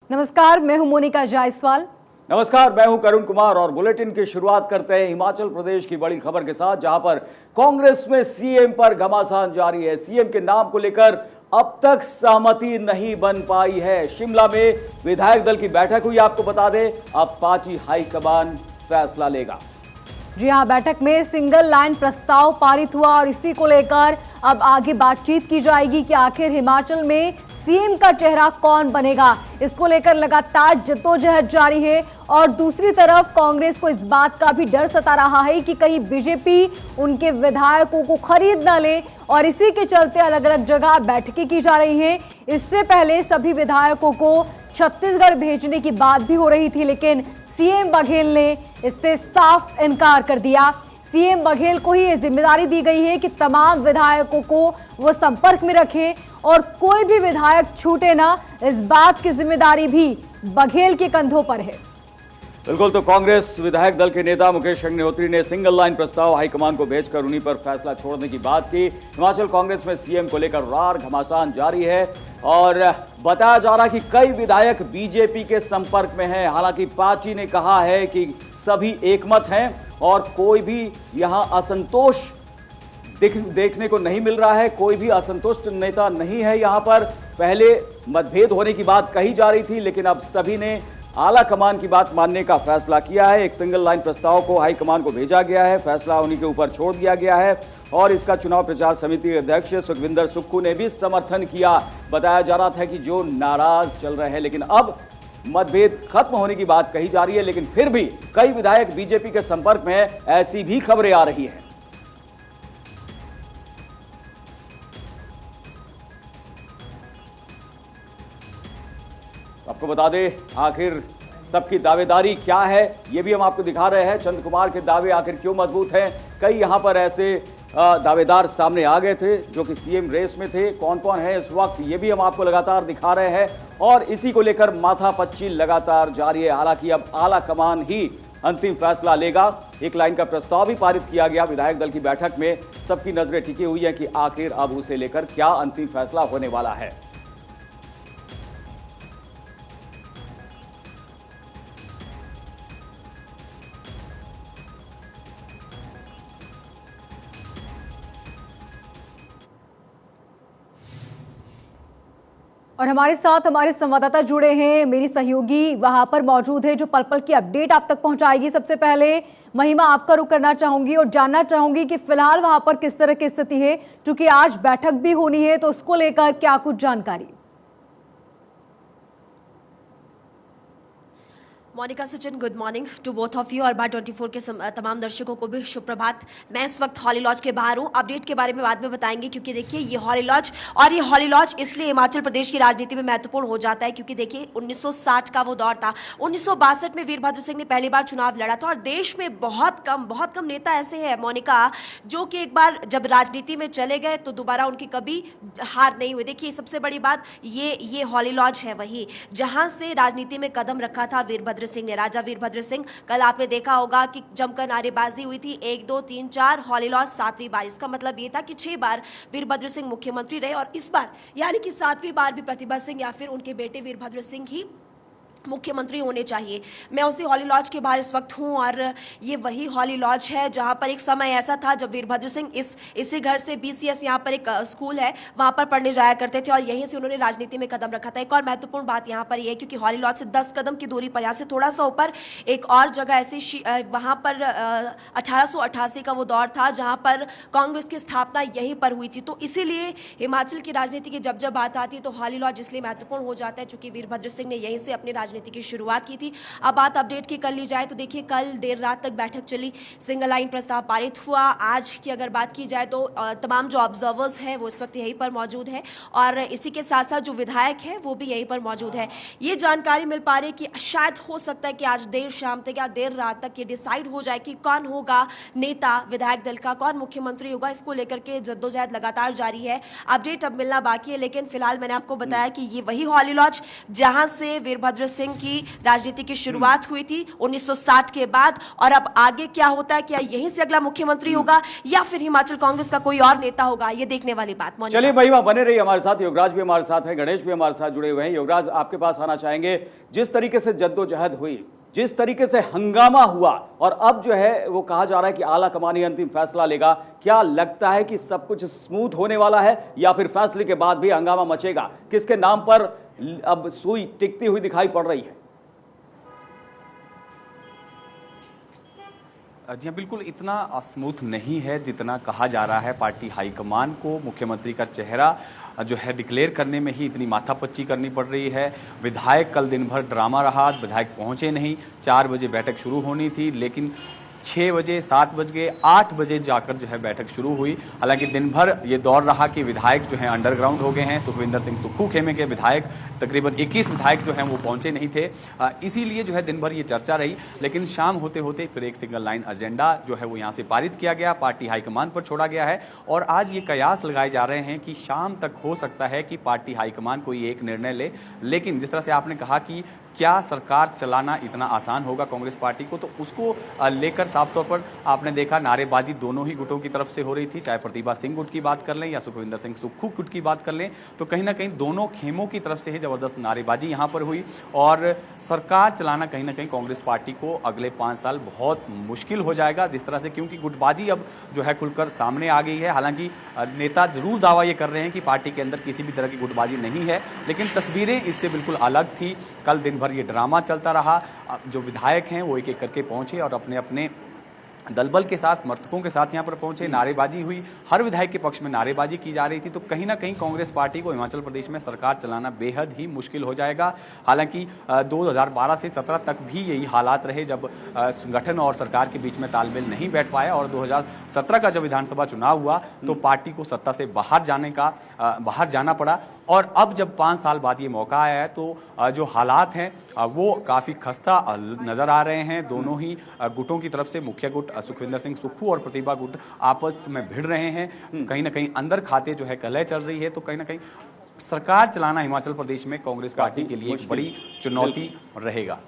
नमस्कार, मैं हूं मोनिका जायसवाल। नमस्कार, मैं हूं करुण कुमार और बुलेटिन की शुरुआत करते हैं हिमाचल प्रदेश की बड़ी खबर के साथ, जहां पर कांग्रेस में सीएम पर घमासान जारी है। सीएम के नाम को लेकर अब तक सहमति नहीं बन पाई है। शिमला में विधायक दल की बैठक हुई, आपको बता दें, अब पार्टी हाईकमान फैसला लेगा। जी हां, बैठक में सिंगल लाइन प्रस्ताव पारित हुआ और इसी को लेकर अब आगे बातचीत की जाएगी कि आखिर हिमाचल में सीएम का चेहरा कौन बनेगा। इसको लेकर लगातार जद्दोजहद जारी है और दूसरी तरफ कांग्रेस को इस बात का भी डर सता रहा है कि कहीं बीजेपी उनके विधायकों को खरीद न ले और इसी के चलते अलग अलग जगह बैठकें की जा रही हैं। इससे पहले सभी विधायकों को छत्तीसगढ़ भेजने की बात भी हो रही थी, लेकिन सीएम बघेल ने इससे साफ इनकार कर दिया। सीएम बघेल को ही ये जिम्मेदारी दी गई है कि तमाम विधायकों को वो संपर्क में रखे और कोई भी विधायक छूटे ना, इस बात की जिम्मेदारी भी बघेल के कंधों पर है। बिल्कुल, तो कांग्रेस विधायक दल के नेता मुकेश अग्निहोत्री ने सिंगल लाइन प्रस्ताव हाईकमान को भेजकर उन्हीं पर फैसला छोड़ने की बात की। हिमाचल कांग्रेस में सीएम को लेकर रार घमासान जारी है और बताया जा रहा है कि कई विधायक बीजेपी के संपर्क में हैं। हालांकि पार्टी ने कहा है कि सभी एकमत हैं और कोई भी यहां असंतोष देखने को नहीं मिल रहा है। कोई भी असंतुष्ट नेता नहीं है यहां पर। पहले मतभेद होने की बात कही जा रही थी, लेकिन अब सभी ने आला कमान की बात मानने का फैसला किया है। एक सिंगल लाइन प्रस्ताव को हाईकमान को भेजा गया है, फैसला उन्हीं के ऊपर छोड़ दिया गया है और इसका चुनाव प्रचार समिति के अध्यक्ष सुखविंदर सुक्खू ने भी समर्थन किया। बताया जा रहा था कि जो नाराज चल रहे हैं, लेकिन अब मतभेद खत्म होने की बात कही जा रही है, लेकिन फिर भी कई विधायक बीजेपी के संपर्क में हैं, ऐसी भी खबरें आ रही हैं। आपको बता दें आखिर सबकी दावेदारी क्या है, ये भी हम आपको दिखा रहे हैं। चंद कुमार के दावे आखिर क्यों मजबूत हैं, कई यहां पर ऐसे दावेदार सामने आ गए थे जो कि सीएम रेस में थे। कौन कौन है इस वक्त, ये भी हम आपको लगातार दिखा रहे हैं और इसी को लेकर माथापच्ची लगातार जारी है। हालांकि अब आला कमान ही अंतिम फैसला लेगा। एक लाइन का प्रस्ताव भी पारित किया गया विधायक दल की बैठक में। सबकी नजरें टिकी हुई है कि आखिर अब उसे लेकर क्या अंतिम फैसला होने वाला है। और हमारे साथ हमारे संवाददाता जुड़े हैं, मेरी सहयोगी वहां पर मौजूद है जो पल पल की अपडेट आप तक पहुंचाएगी। सबसे पहले महिमा, आपका रुख करना चाहूंगी और जानना चाहूंगी कि फिलहाल वहां पर किस तरह की स्थिति है, क्योंकि आज बैठक भी होनी है, तो उसको लेकर क्या कुछ जानकारी? Monika Sachin, good morning to both of you और बार 24 के तमाम दर्शकों को भी शुभ प्रभात। मैं इस वक्त हॉली लॉज के बाहर हूँ। अपडेट के बारे में बाद में बताएंगे, क्योंकि देखिए ये हॉली लॉज इसलिए हिमाचल प्रदेश की राजनीति में महत्वपूर्ण हो जाता है, क्योंकि देखिए 1960 का वो दौर था। 1962 में वीरभद्र सिंह ने पहली बार चुनाव लड़ा था और देश में बहुत कम नेता ऐसे हैं मोनिका जो कि एक बार जब राजनीति में चले गए तो दोबारा उनकी कभी हार नहीं हुई। देखिए सबसे बड़ी बात ये हॉली लॉज है वही जहां से राजनीति में कदम रखा था वीरभद्र सिंह ने, राजा वीरभद्र सिंह। कल आपने देखा होगा कि जमकर नारेबाजी हुई थी, 1 2 3 4, हॉली लॉज 7वीं बार। इसका मतलब ये था कि 6 बार वीरभद्र सिंह मुख्यमंत्री रहे और इस बार यानी कि 7वीं बार भी प्रतिभा सिंह या फिर उनके बेटे वीरभद्र सिंह ही मुख्यमंत्री होने चाहिए। मैं उसी हॉली लॉज के बाहर इस वक्त हूं और ये वही हॉली लॉज है जहां पर एक समय ऐसा था जब वीरभद्र सिंह इसी घर से BCS यहाँ पर एक स्कूल है वहां पर पढ़ने जाया करते थे और यहीं से उन्होंने राजनीति में कदम रखा था। एक और महत्वपूर्ण बात यहाँ पर यह है क्योंकि हॉली लॉज से 10 कदम की दूरी पर, यहाँ से थोड़ा सा ऊपर एक और जगह ऐसी वहां पर 1888 का वो दौर था जहां पर कांग्रेस की स्थापना यहीं पर हुई थी। तो इसीलिए हिमाचल की राजनीति की जब बात आती है तो हॉली लॉज इसलिए महत्वपूर्ण हो जाता है क्योंकि वीरभद्र सिंह ने यहीं से अपनी राजनीति की शुरुआत की थी। अब बात अपडेट की कर ली जाए तो देखिए कल देर रात तक बैठक चली, सिंगल लाइन प्रस्ताव पारित हुआ। आज की अगर बात की जाए तो तमाम जो ऑब्जर्वर्स हैं वो इस वक्त यहीं पर मौजूद है और इसी के साथ साथ जो विधायक हैं वो भी यहीं पर मौजूद है। ये जानकारी मिल पा रही कि शायद हो सकता है कि आज देर शाम तक या देर रात तक ये डिसाइड हो जाए कि कौन होगा नेता विधायक दल का, कौन मुख्यमंत्री होगा। इसको लेकर के जद्दोजहद लगातार जारी है। अपडेट अब मिलना बाकी है, लेकिन फिलहाल मैंने आपको बताया कि ये वही हॉली लॉज जहां से वीरभद्र सिंह की राजनीति की शुरुआत हुई थी 1960 के बाद, और अब आगे क्या होता है, क्या यहीं से अगला मुख्यमंत्री होगा या फिर हिमाचल कांग्रेस का कोई और नेता होगा, ये देखने वाली बात। चलिए महिमा बने रही हमारे साथ, योगराज भी हमारे साथ है, गणेश भी हमारे साथ जुड़े हुए हैं। योगराज, आपके पास आना चाहेंगे, जिस तरीके से जद्दोजहद हुई, जिस तरीके से हंगामा हुआ, और अब जो है वो कहा जा रहा है कि आला कमान ही अंतिम फैसला लेगा, क्या लगता है कि सब कुछ स्मूथ होने वाला है या फिर फैसले के बाद भी हंगामा मचेगा? किसके नाम पर अब सुई टिकती हुई दिखाई पड़ रही है? जी हाँ, बिल्कुल इतना स्मूथ नहीं है जितना कहा जा रहा है। पार्टी हाईकमान को मुख्यमंत्री का चेहरा जो है डिक्लेयर करने में ही इतनी माथापच्ची करनी पड़ रही है। विधायक कल दिन भर ड्रामा रहा, विधायक पहुंचे नहीं। 4 बजे बैठक शुरू होनी थी, लेकिन 6 बजे, 7 बज गए, 8 बजे जाकर जो है बैठक शुरू हुई। हालांकि दिन भर ये दौर रहा कि विधायक जो है अंडरग्राउंड हो गए हैं। सुखविंदर सिंह सुक्खू खेमे के विधायक, तकरीबन 21 विधायक जो हैं वो पहुंचे नहीं थे, इसीलिए जो है दिन भर ये चर्चा रही। लेकिन शाम होते होते फिर एक सिंगल लाइन एजेंडा जो है वो यहाँ से पारित किया गया, पार्टी हाईकमान पर छोड़ा गया है। और आज ये कयास लगाए जा रहे हैं कि शाम तक हो सकता है कि पार्टी हाईकमान कोई एक निर्णय ले। लेकिन जिस तरह से आपने कहा कि क्या सरकार चलाना इतना आसान होगा कांग्रेस पार्टी को, तो उसको लेकर साफ तौर पर आपने देखा नारेबाजी दोनों ही गुटों की तरफ से हो रही थी। चाहे प्रतिभा सिंह गुट की बात कर लें या सुखविंदर सिंह सुक्खू गुट की बात कर लें, तो कहीं ना कहीं दोनों खेमों की तरफ से ही जबरदस्त नारेबाजी यहाँ पर हुई। और सरकार चलाना कहीं ना कहीं कांग्रेस पार्टी को अगले 5 साल बहुत मुश्किल हो जाएगा, जिस तरह से, क्योंकि गुटबाजी अब जो है खुलकर सामने आ गई है। हालांकि नेता जरूर दावा ये कर रहे हैं कि पार्टी के अंदर किसी भी तरह की गुटबाजी नहीं है, लेकिन तस्वीरें इससे बिल्कुल अलग थी। कल दिन भर ये ड्रामा चलता रहा। जो विधायक हैं वो एक एक करके पहुंचे और अपने अपने दलबल के साथ, समर्थकों के साथ यहाँ पर पहुंचे। नारेबाजी हुई, हर विधायक के पक्ष में नारेबाजी की जा रही थी। तो कहीं ना कहीं कांग्रेस पार्टी को हिमाचल प्रदेश में सरकार चलाना बेहद ही मुश्किल हो जाएगा। हालांकि 2012 से 17 तक भी यही हालात रहे, जब संगठन और सरकार के बीच में तालमेल नहीं बैठ पाया। और 2017 का जब विधानसभा चुनाव हुआ तो पार्टी को सत्ता से बाहर जाना पड़ा। और अब जब 5 साल बाद ये मौका आया है तो जो हालात हैं वो काफ़ी खस्ता नज़र आ रहे हैं। दोनों ही गुटों की तरफ से, मुख्य गुट सुखविंदर सिंह सुक्खू और प्रतिभा गुट आपस में भिड़ रहे हैं। कहीं ना कहीं अंदर खाते जो है कलह चल रही है। तो कहीं ना कहीं सरकार चलाना हिमाचल प्रदेश में कांग्रेस पार्टी के लिए एक बड़ी चुनौती रहेगा।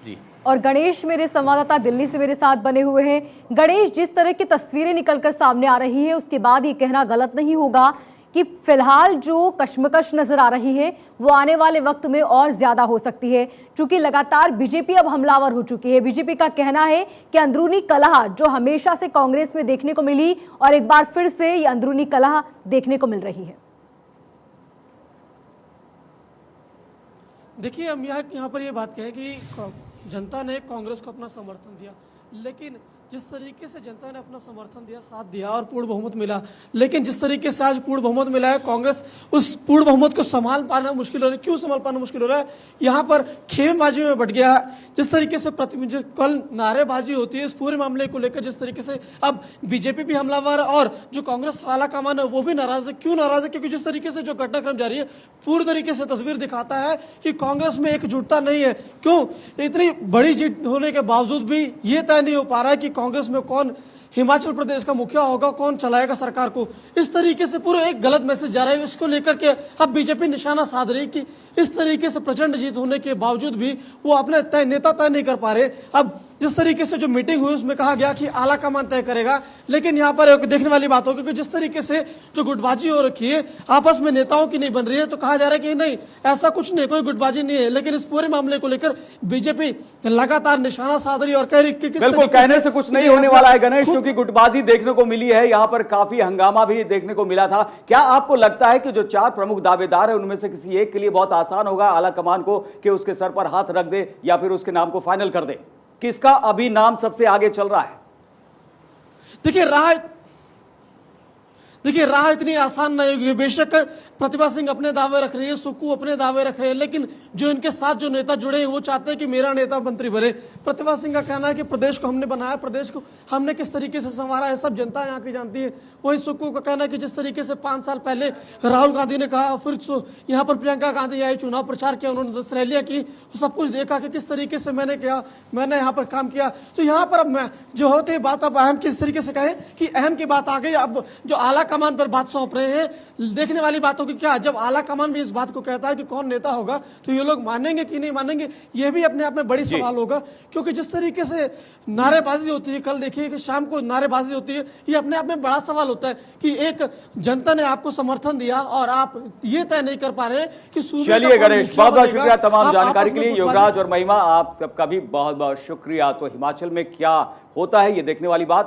जी। और गणेश मेरे संवाददाता दिल्ली से मेरे साथ बने हुए हैं। गणेश, जिस तरह की तस्वीरें निकलकर सामने आ रही है उसके बाद ये कहना गलत नहीं होगा कि फिलहाल जो कश्मकश नजर आ रही है वो आने वाले वक्त में और ज्यादा हो सकती है, क्योंकि लगातार बीजेपी अब हमलावर हो चुकी है। बीजेपी का कहना है कि अंदरूनी कलह जो हमेशा से कांग्रेस में देखने को मिली, और एक बार फिर से ये अंदरूनी कलह देखने को मिल रही है। देखिए, हम यहाँ पर ये बात कहें कि जनता ने कांग्रेस को अपना समर्थन दिया, लेकिन जिस तरीके से जनता ने अपना समर्थन दिया, साथ दिया और पूर्ण बहुमत मिला, लेकिन जिस तरीके से आज पूर्ण बहुमत मिला है, कांग्रेस उस पूर्ण बहुमत को संभाल पाना मुश्किल हो रहा है। क्यों संभाल पाना मुश्किल हो रहा है? यहाँ पर खेमेबाजी में बढ़ गया है। जिस तरीके से कल नारेबाजी होती है इस पूरे मामले को लेकर, जिस तरीके से अब बीजेपी भी हमलावर और जो कांग्रेस आला कमान है वो भी नाराज है। क्यों नाराज है? क्योंकि जिस तरीके से जो घटनाक्रम जारी है पूरी तरीके से तस्वीर दिखाता है कि कांग्रेस में एकजुटता नहीं है। क्यों? इतनी बड़ी जीत होने के बावजूद भी ये तय नहीं हो पा रहा है कि कांग्रेस में कौन हिमाचल प्रदेश का मुखिया होगा, कौन चलाएगा सरकार को। इस तरीके से पूरा एक गलत मैसेज जा रहा है। इसको लेकर के अब बीजेपी निशाना साध रही कि इस तरीके से प्रचंड जीत होने के बावजूद भी वो अपने नेता तय नहीं कर पा रहे। अब जिस तरीके से जो मीटिंग हुई उसमें कहा गया कि आला कमान तय करेगा, लेकिन यहाँ पर एक देखने वाली बात होगी कि जिस तरीके से जो गुटबाजी हो रखी है आपस में नेताओं की नहीं बन रही है, तो कहा जा रहा है कि नहीं ऐसा कुछ नहीं, कोई गुटबाजी नहीं है। लेकिन इस पूरे मामले को लेकर बीजेपी लगातार निशाना साध रही और कह रही कि बिल्कुल कहने से कुछ नहीं होने वाला है गणेश, क्योंकि गुटबाजी देखने को मिली है। यहाँ पर काफी हंगामा भी देखने को मिला था। क्या आपको लगता है कि जो 4 प्रमुख दावेदार है उनमें से किसी एक के लिए बहुत आसान होगा आला कमान को कि उसके सर पर हाथ रख दे या फिर उसके नाम को फाइनल कर दे? किसका अभी नाम सबसे आगे चल रहा है? देखिए राह इतनी आसान नहीं होगी। बेशक प्रतिभा सिंह अपने दावे रख रही है, सुक्खू अपने दावे रख रहे हैं, लेकिन जो इनके साथ जो नेता जुड़े हैं वो चाहते हैं कि मेरा नेता मंत्री बने। प्रतिभा सिंह का कहना है कि प्रदेश को हमने बनाया, प्रदेश को हमने किस तरीके से संवारा है सब जनता यहाँ की जानती है। वही सुक्खू का कहना है कि जिस तरीके से 5 साल पहले राहुल गांधी ने कहा, फिर यहाँ पर प्रियंका गांधी आई, चुनाव प्रचार किया, उन्होंने 10 रैलियां की, सब कुछ देखा कि किस तरीके से मैंने यहाँ पर काम किया। तो यहाँ पर अब जो होते बात अब अहम किस तरीके से कहें कि अहम की बात आ गई। अब जो आला कमान पर बात सौंप रहे हैं। देखने वाली बातों की क्या, जब आला कमान भी इस बात को कहता है कि कौन नेता होगा, तो ये लोग मानेंगे कि नहीं मानेंगे, ये भी अपने आप में बड़ी सवाल होगा। क्योंकि जिस तरीके से नारेबाजी होती है, कल देखिए कि शाम को नारेबाजी होती है, ये अपने आप में बड़ा सवाल होता है कि एक जनता ने आपको समर्थन दिया और आप ये तय नहीं कर पा रहे कि चलिए गणेश, बहुत बहुत शुक्रिया तमाम जानकारी के लिए। युवराज और महिमा, आप सबका भी बहुत बहुत शुक्रिया। तो हिमाचल में क्या होता है ये देखने वाली बात